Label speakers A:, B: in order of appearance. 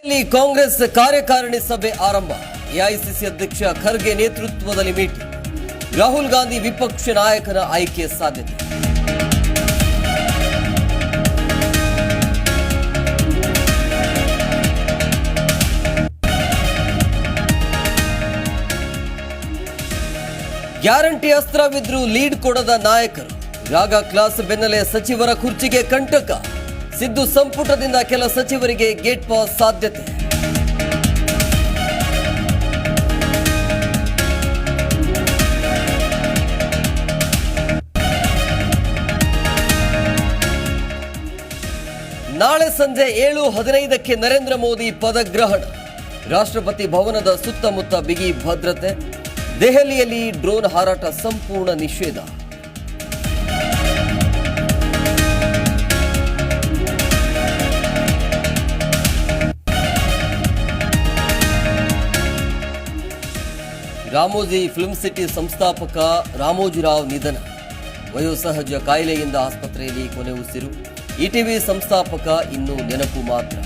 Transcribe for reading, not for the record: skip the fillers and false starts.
A: ಇಲ್ಲಿ ಕಾಂಗ್ರೆಸ್ ಕಾರ್ಯಕಾರಿಣಿ ಸಭೆ ಆರಂಭ. ಎಐಸಿಸಿ ಅಧ್ಯಕ್ಷ ಖರ್ಗೆ ನೇತೃತ್ವದಲ್ಲಿ ಮೀಟಿಂಗ್. ರಾಹುಲ್ ಗಾಂಧಿ ವಿಪಕ್ಷ ನಾಯಕನ ಆಯ್ಕೆ ಸಾಧ್ಯತೆ. ಗ್ಯಾರಂಟಿ ಅಸ್ತ್ರವಿದ್ರೂ ಲೀಡ್ ಕೊಡದ ನಾಯಕರು. ರಾಗ ಕ್ಲಾಸ್ ಬೆನ್ನಲ್ಲೇ ಸಚಿವರ ಕುರ್ಚಿಗೆ ಕಂಟಕ. ಸಿದ್ದು ಸಂಪುಟದಿಂದ ಕೆಲ ಸಚಿವರಿಗೆ ಗೇಟ್ ಪಾಸ್ ಸಾಧ್ಯತೆ. ನಾಳೆ ಸಂಜೆ 7:15ಕ್ಕೆ ನರೇಂದ್ರ ಮೋದಿ ಪದಗ್ರಹಣ. ರಾಷ್ಟ್ರಪತಿ ಭವನದ ಸುತ್ತಮುತ್ತ ಬಿಗಿ ಭದ್ರತೆ. ದೆಹಲಿಯಲ್ಲಿ ಡ್ರೋನ್ ಹಾರಾಟ ಸಂಪೂರ್ಣ ನಿಷೇಧ. ರಾಮೋಜಿ ಫಿಲ್ಮ್ ಸಿಟಿ ಸಂಸ್ಥಾಪಕ ರಾಮೋಜಿರಾವ್ ನಿಧನ. ವಯೋಸಹಜ ಕಾಯಿಲೆಯಿಂದ ಆಸ್ಪತ್ರೆಯಲ್ಲಿ ಕೊನೆ ಉಸಿರು. ಇಟಿವಿ ಸಂಸ್ಥಾಪಕ ಇನ್ನೂ ನೆನಪು ಮಾತ್ರ.